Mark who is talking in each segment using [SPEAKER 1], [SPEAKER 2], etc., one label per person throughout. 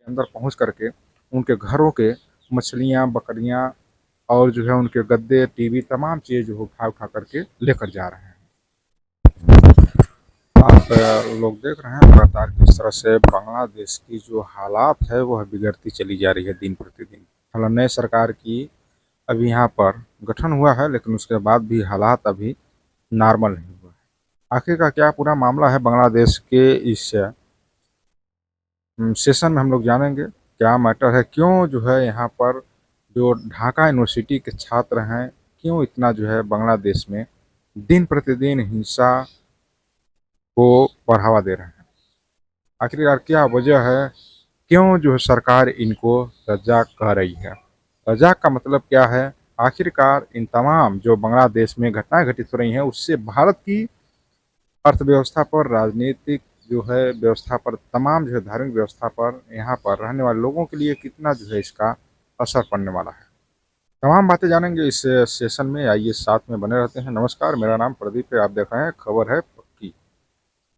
[SPEAKER 1] अंदर पहुंच करके उनके घरों के मछलियां, बकरियां और जो है उनके गद्दे, टीवी, तमाम चीज़ जो उठा उठा करके लेकर जा रहे हैं। आप लोग देख रहे हैं लगातार किस तरह से बांग्लादेश की जो हालात है वह बिगड़ती चली जा रही है दिन प्रतिदिन। हालांकि नए सरकार की अभी यहाँ पर गठन हुआ है, लेकिन उसके बाद भी हालात अभी नॉर्मल नहीं हुआ है। आखिर का क्या पूरा मामला है बांग्लादेश के इस सेशन में हम लोग जानेंगे। क्या मैटर है, क्यों जो है यहाँ पर जो ढाका यूनिवर्सिटी के छात्र हैं, क्यों इतना जो है बांग्लादेश में दिन प्रतिदिन हिंसा को बढ़ावा दे रहे हैं। आखिरकार क्या वजह है, क्यों जो है सरकार इनको रज़ाक कह रही है। रज़ाक का मतलब क्या है, आखिरकार इन तमाम जो बांग्लादेश में घटनाएं घटित हो रही हैं उससे भारत की अर्थव्यवस्था पर, राजनीतिक जो है व्यवस्था पर, तमाम जो है धार्मिक व्यवस्था पर, यहाँ पर रहने वाले लोगों के लिए कितना जो है इसका असर पड़ने वाला है। तमाम बातें जानेंगे इस सेशन में, आइए साथ में बने रहते हैं। नमस्कार, मेरा नाम प्रदीप है, आप देख रहे हैं खबर है पक्की।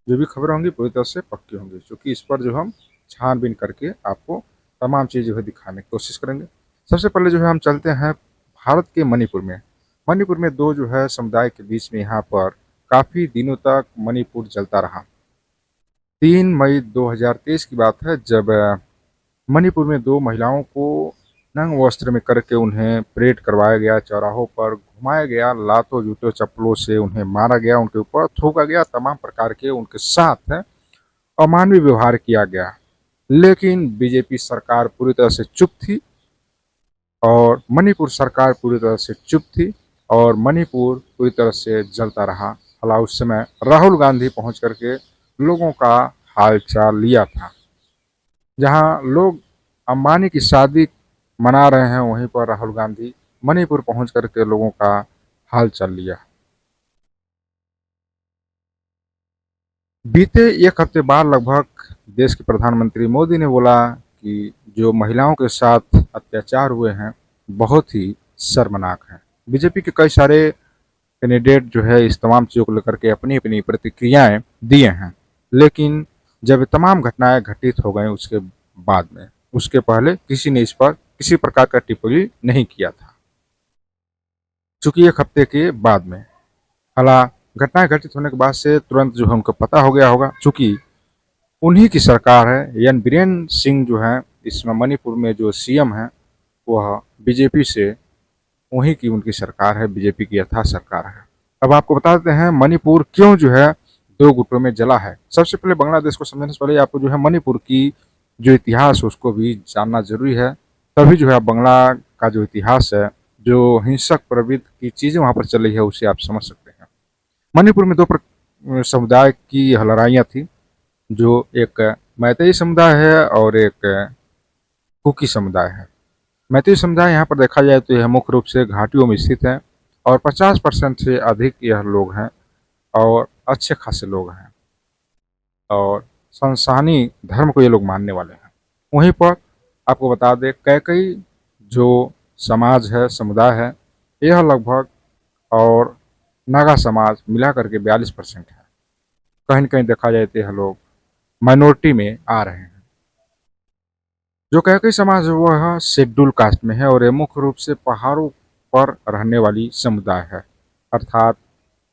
[SPEAKER 1] जो भी खबरें होंगी पूरी तरह से पक्की होंगी, क्योंकि इस पर जो हम छानबीन करके आपको तमाम चीज़ जो है दिखाने की कोशिश करेंगे। सबसे पहले जो है हम चलते हैं भारत के मणिपुर में। मणिपुर में दो जो है समुदाय के बीच में यहाँ पर काफ़ी दिनों तक मणिपुर चलता रहा। 3 मई 2023 की बात है, जब मणिपुर में दो महिलाओं को नंग वस्त्र में करके उन्हें परेड करवाया गया, चौराहों पर घुमाया गया, लातों जूतों चप्पलों से उन्हें मारा गया, उनके ऊपर थूका गया, तमाम प्रकार के उनके साथ अमानवीय व्यवहार किया गया। लेकिन बीजेपी सरकार पूरी तरह से चुप थी और मणिपुर सरकार पूरी तरह से चुप थी और मणिपुर पूरी तरह से जलता रहा। हालांकि उस समय राहुल गांधी पहुंच करके लोगों का हालचाल लिया था। जहां लोग अंबानी की शादी मना रहे हैं, वहीं पर राहुल गांधी मणिपुर पहुंच करके लोगों का हालचाल लिया। बीते एक हफ्ते बाद लगभग देश के प्रधानमंत्री मोदी ने बोला कि जो महिलाओं के साथ अत्याचार हुए हैं बहुत ही शर्मनाक है। बीजेपी के कई सारे कैंडिडेट जो है इस तमाम चीज़ों को लेकर के अपनी अपनी प्रतिक्रियाएं दिए हैं, लेकिन जब तमाम घटनाएं घटित हो गई उसके बाद में, उसके पहले किसी ने इस पर किसी प्रकार का टिप्पणी नहीं किया था, चूंकि एक हफ्ते के बाद में। हालांकि घटनाएं घटित होने के बाद से तुरंत जो है उनको पता हो गया होगा, चूंकि उन्हीं की सरकार है। एन बीरेन सिंह जो है इसमें मणिपुर में जो सीएम है वह बीजेपी से, वहीं की उनकी सरकार है, बीजेपी की यथा सरकार है। अब आपको बता देते हैं मणिपुर क्यों जो है दो गुटों में जला है। सबसे पहले बांग्लादेश को समझने से पहले आपको जो है मणिपुर की जो इतिहास उसको भी जानना जरूरी है, तभी जो है बांग्ला का जो इतिहास है, जो हिंसक प्रवृत्ति की चीज़ें वहाँ पर चल रही है उसे आप समझ सकते हैं। मणिपुर में दो समुदाय की लड़ाइयाँ थी, जो एक मैतेई समुदाय है और एक कुकी समुदाय है। मैतेई समुदाय यहाँ पर देखा जाए तो यह मुख्य रूप से घाटियों में स्थित है और 50% से अधिक यह लोग हैं और अच्छे खासे लोग हैं और संसानी धर्म को ये लोग मानने वाले हैं। वहीं पर आपको बता दें कैकई जो समाज है, समुदाय है, यह लगभग और नागा समाज मिला करके 42% है। कहीं न कहीं देखा जाए तो यह लोग माइनॉरिटी में आ रहे हैं। जो कैकई समाज है वह शेड्यूल कास्ट में है और ये मुख्य रूप से पहाड़ों पर रहने वाली समुदाय है, अर्थात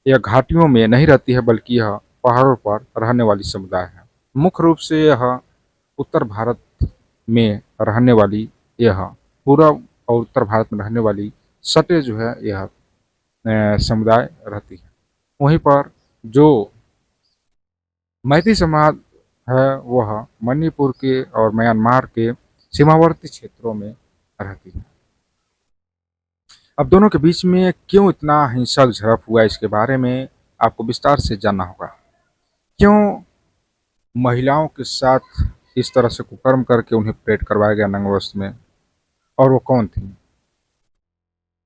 [SPEAKER 1] यह घाटियों में नहीं रहती है बल्कि यह पहाड़ों पर रहने वाली समुदाय है। मुख्य रूप से यह उत्तर भारत में रहने वाली, यह पूर्व और उत्तर भारत में रहने वाली सटे जो है यह समुदाय रहती है। वहीं पर जो मैती समाज है वह मणिपुर के और म्यांमार के सीमावर्ती क्षेत्रों में रहती है। अब दोनों के बीच में क्यों इतना हिंसक झड़प हुआ इसके बारे में आपको विस्तार से जानना होगा। क्यों महिलाओं के साथ इस तरह से कुकर्म करके उन्हें परेड करवाया गया नंगे वस्त्र में, और वो कौन थी,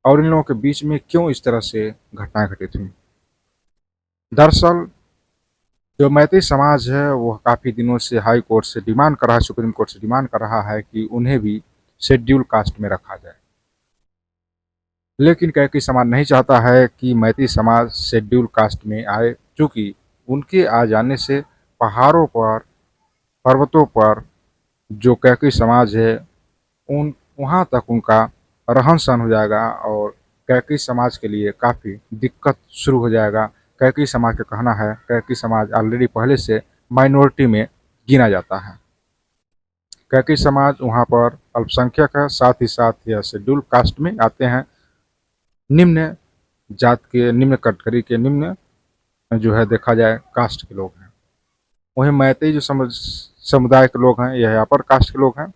[SPEAKER 1] और इन लोगों के बीच में क्यों इस तरह से घटनाएं घटित हुई। दरअसल जो मैती समाज है वह काफ़ी दिनों से हाई कोर्ट से डिमांड कर रहा है, सुप्रीम कोर्ट से डिमांड कर रहा है कि उन्हें भी शेड्यूल कास्ट में रखा जाए, लेकिन कैकई समाज नहीं चाहता है कि मैती समाज शेड्यूल कास्ट में आए, क्योंकि उनके आ जाने से पहाड़ों पर, पर्वतों पर जो कैकई समाज है उन वहाँ तक उनका रहन सहन हो जाएगा और कैकई समाज के लिए काफ़ी दिक्कत शुरू हो जाएगा। कैकई समाज का कहना है, कैकई समाज ऑलरेडी पहले से माइनॉरिटी में गिना जाता है। कैकई समाज वहाँ पर अल्पसंख्यक है, साथ ही साथ यह शेड्यूल कास्ट में आते हैं। निम्न जात के, निम्न कैटेगरी के, निम्न जो है देखा जाए कास्ट के लोग हैं। वहीं मैतेई जो समुदाय के लोग हैं, यह अपर कास्ट के लोग हैं।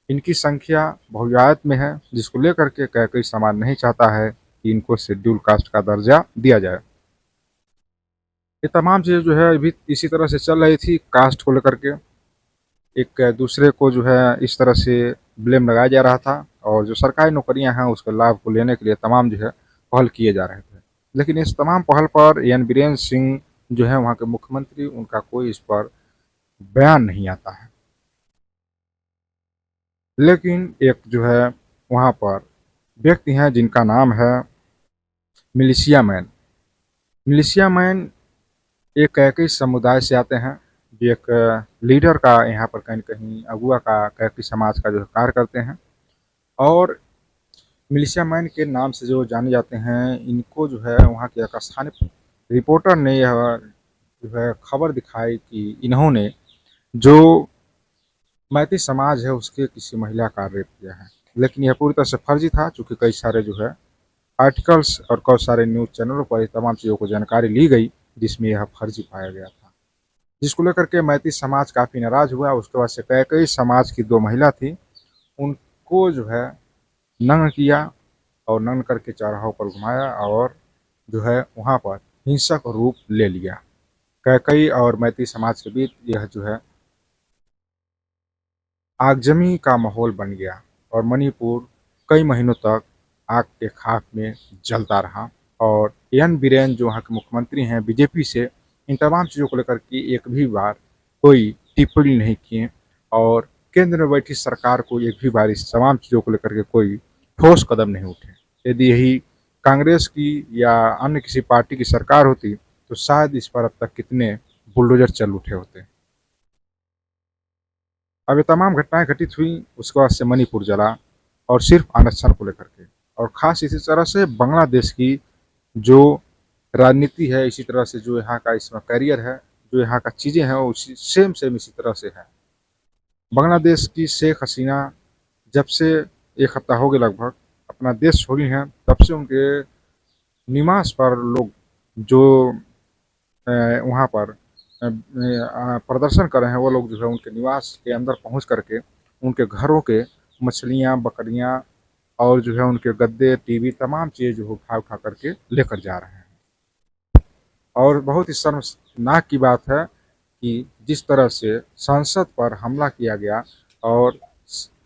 [SPEAKER 1] इनकी संख्या बहुतायत में है, जिसको लेकर के कैकई समाज नहीं चाहता है कि इनको शेड्यूल कास्ट का दर्जा दिया जाए। ये तमाम चीज़ें जो है अभी इसी तरह से चल रही थी कास्ट को लेकर के। एक दूसरे को जो है इस तरह से ब्लेम लगाया जा रहा था और जो सरकारी नौकरियां हैं उसके लाभ को लेने के लिए तमाम जो है पहल किए जा रहे थे। लेकिन इस तमाम पहल पर एन बीरेन सिंह जो है वहाँ के मुख्यमंत्री, उनका कोई इस पर बयान नहीं आता है। लेकिन एक जो है वहाँ पर व्यक्ति हैं जिनका नाम है मिलिशिया मैन। मिलिशिया मैन एक कैकई समुदाय से आते हैं। ये एक लीडर का यहाँ पर कहीं न कहीं अगुआ का कैकई समाज का जो है कार्य करते हैं और मिलिशिया मैन के नाम से जो जाने जाते हैं। इनको जो है वहाँ के एक स्थानीय रिपोर्टर ने यह जो है खबर दिखाई कि इन्होंने जो मैती समाज है उसके किसी महिला का रेप किया है। लेकिन यह पूरी तरह से फर्जी था, चूँकि कई सारे जो है आर्टिकल्स और कई सारे न्यूज़ चैनलों पर तमाम चीज़ों को जानकारी ली गई, जिसमें यह फर्जी पाया गया था। जिसको लेकर के मैती समाज काफ़ी नाराज़ हुआ। उसके बाद से कैकई समाज की 2 महिला थी, उनको जो है नंग किया और नंग करके चौराहों पर घुमाया और जो है वहाँ पर हिंसक रूप ले लिया। कैकई और मैती समाज के बीच यह जो है आगजनी का माहौल बन गया और मणिपुर कई महीनों तक आग के खाक में जलता रहा। और एन बीरेन जो वहाँ के मुख्यमंत्री हैं बीजेपी से, इन तमाम चीज़ों को लेकर के एक भी बार कोई टिप्पणी नहीं किए और केंद्र में बैठी सरकार को एक भी बार इस तमाम चीज़ों को लेकर के कोई ठोस कदम नहीं उठे। यदि यही कांग्रेस की या अन्य किसी पार्टी की सरकार होती तो शायद इस पर अब तक कितने बुलडोजर चल उठे होते। अब ये तमाम घटनाएं घटित हुई, उसके बाद से मणिपुर जला और सिर्फ आरक्षण को लेकर के। और ख़ास इसी तरह से बांग्लादेश की जो राजनीति है, इसी तरह से जो यहाँ का इसमें करियर है, जो यहाँ का चीज़ें हैं, वो उसी सेम सेम इसी तरह से है। बांग्लादेश की शेख हसीना जब से 1 हफ्ता हो गया लगभग अपना देश छोड़ी हैं, तब से उनके निवास पर लोग जो वहाँ पर प्रदर्शन कर रहे हैं, वो लोग जो है उनके निवास के अंदर पहुँच करके उनके घरों के मछलियाँ, बकरियाँ और जो है उनके गद्दे, टीवी तमाम चीज़ें जो है उठा-उठा करके लेकर जा रहे हैं। और बहुत ही शर्मनाक की बात है कि जिस तरह से संसद पर हमला किया गया और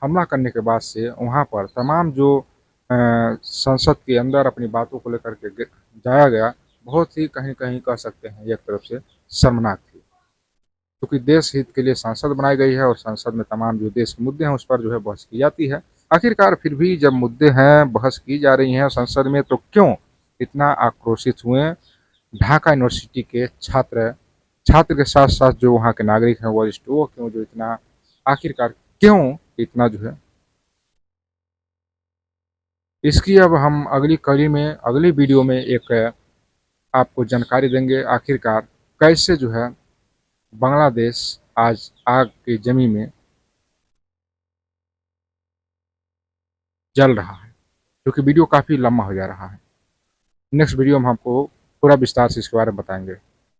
[SPEAKER 1] हमला करने के बाद से वहाँ पर तमाम जो संसद के अंदर अपनी बातों को लेकर के जाया गया, बहुत ही कहीं कहीं कह सकते हैं एक तरफ से शर्मनाक थी। क्योंकि देश हित के लिए संसद बनाई गई है और संसद में तमाम जो देश के मुद्दे हैं उस पर जो है बहस की जाती है। आखिरकार फिर भी जब मुद्दे हैं, बहस की जा रही हैं संसद में, तो क्यों इतना आक्रोशित हुए ढाका यूनिवर्सिटी के छात्र के साथ साथ जो वहाँ के नागरिक हैं वरिष्ठ, वो क्यों जो इतना आखिरकार क्यों इतना जो है। इसकी अब हम अगली कड़ी में, अगली वीडियो में एक आपको जानकारी देंगे आखिरकार कैसे जो है बांग्लादेश आज आग की जमी में जल रहा है, क्योंकि वीडियो काफ़ी लंबा हो जा रहा है। नेक्स्ट वीडियो में हमको पूरा विस्तार से इसके बारे में बताएंगे।